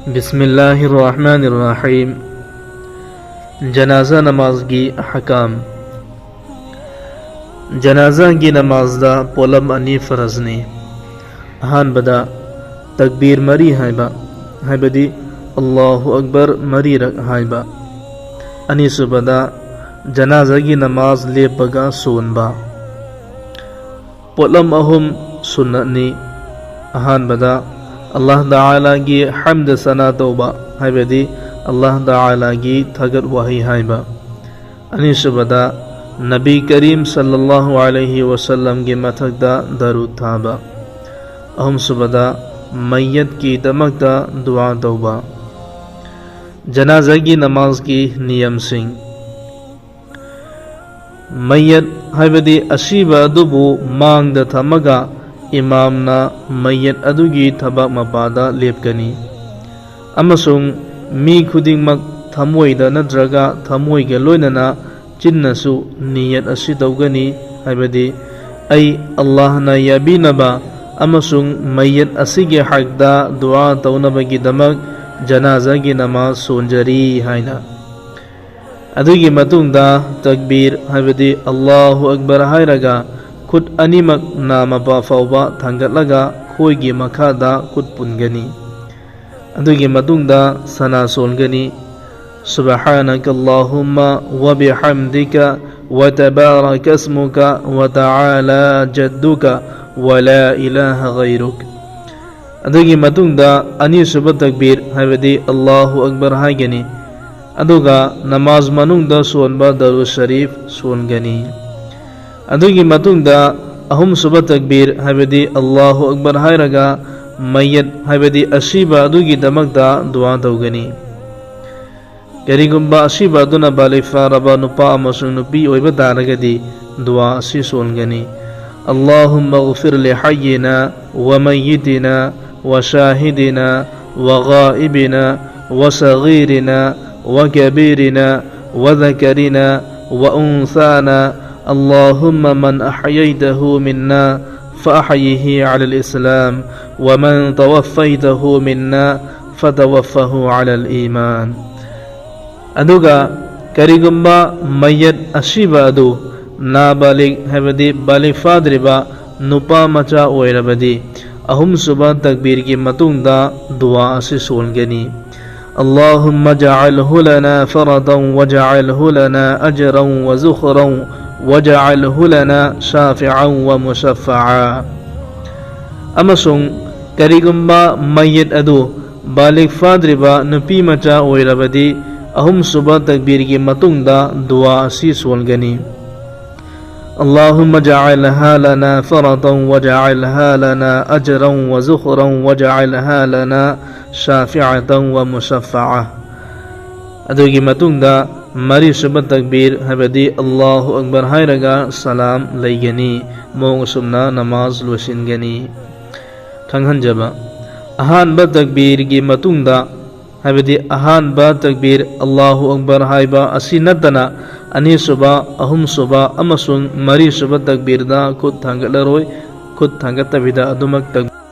बिस्मिल्लाहिर्रहमानिर्रहीम। जनाजा नमाज की अहकाम। जनाजा की नमाज दा पोलम अनी फरजनी। अहानबदा तकबीर मरी हाइबा हाइबदी अल्लाहु अकबर मरी हाइबा। अनीसुबदा जनाजा की नमाज लेपगा सोनबा। पोलम अहुम सुन्नतनी। अहानबदा अल्लाह ताला की हम्द सना तौबा हाइबदी अल्लाह ताला की थगत वही हाइबा। अनीसुबदा नबी करीम सल्लल्लाहु अलैहि वसल्लम के मथकदा दरूद थाबा। अहम सुबदा मैयत की दमकदा दुआ तौबा। जनाजा की नमाज की नियम सिंह। मैयत हाइबदी अशीबा दुबु मांग द थमगा इमामना मैयत अदुगी थबक मपादा लेपकनी। अमसुंग मी खुदिंगमक थमोइदा नद्रगा थमोइगे लोइनना चिन्नसु नियत असि तौगनी हाइबदी ऐ अल्लाहना याबीनबा अमसुंग मैयत असिगे हकदा दुआ तौनबगी दमक जनाजा की नमाज सोंजरी हाइना। अदुगी मतुंगदा तकबीर हाइबदी अल्लाहु अकबर हाइरगा खुद अनिमक नामपा फाउबा थांगतलगा खोइगी मखादा खुद पुनगनी। अदुगी मतुंगदा सना सोनगनी। सुब्हानक अल्लाहुम्मा व बिहम्दिका व तबारक अस्मुका व तआला जद्दुका व ला इलाहा गैरुक। अदुगी मतुंगदा अनीसुब तकबीर हाइबदी अल्लाहु अकबर हाइगनी। अदुगा नमाज मनुंगदा सोनबा दरूद शरीफ सोनगनी। अदुगी मतुंगदा अहुम सुब तकबीर हाइबदी अल्लाहु अकबर हाइरगा मैयत हाइबदी अशीबा अदुगी दमकदा दुआ तौगनी। करिगुम्बा अशीबा अदुना बालिफारबा नुपा अमसुंग नुपी ओइबा तारगदी दुआ असि सोनगनी। अल्लाहुम्मा गफिर लिहय्यिना व मय्यितिना व शाहिदिना व गाइबिना व सगीरिना व कबीरिना व ज़करिना व उन्साना। अल्लाहुम्मा मन अहयैतहु मिन्ना फ़अहयिही अलल इस्लाम व मन तवफ़्फ़ैतहु मिन्ना फ़तवफ़्फ़हु अलल ईमान। अदुगा करिगुम्बा मैयत अशीबा अदु नाबालिग हाइबदी बालिफाद्रिबा नुपा मचा ओइरबदी अहुम सुबा तकबीर की मतुंगदा दुआ असि सोनगनी। अल्लाहुम्मा जअलहु लना फ़रदन व जअलहु लना अजरन व ज़ुख़रन वजअलहु लना शाफ़िअन व मुशफ़्फ़अ। अमसुंग करिगुम्बा मैयत अदु बालिग फाद्रिबा नुपी मचा ओइरबदी अहुम सुबह तकबीर की मतुंगदा दुआ असि सोनगनी। अल्लाहुम्मा जअलहा लना फ़रदन वजअलहा लना अजरन व ज़ुख़रन वजअलहा लना शाफ़िअतन व मुशफ़्फ़अ। अदुगी मतुंगदा मरी सुब तकबीर हाइबदी अल्लाहु अकबर हाइरगा सलाम लैगनी मोंग सुमना नमाज लोसिनगनी। खंगहनजबा अहानबा तकबीर की मतुंगदा हाइबदी अहानबा तकबीर अल्लाहु अकबर हाइबा असि नतना अनीसुबा अहुम सुबा अमसुंग मरी सुब तकबीरदा खुद थांगतलरोय खुद थांगतबिदा अदुमक तक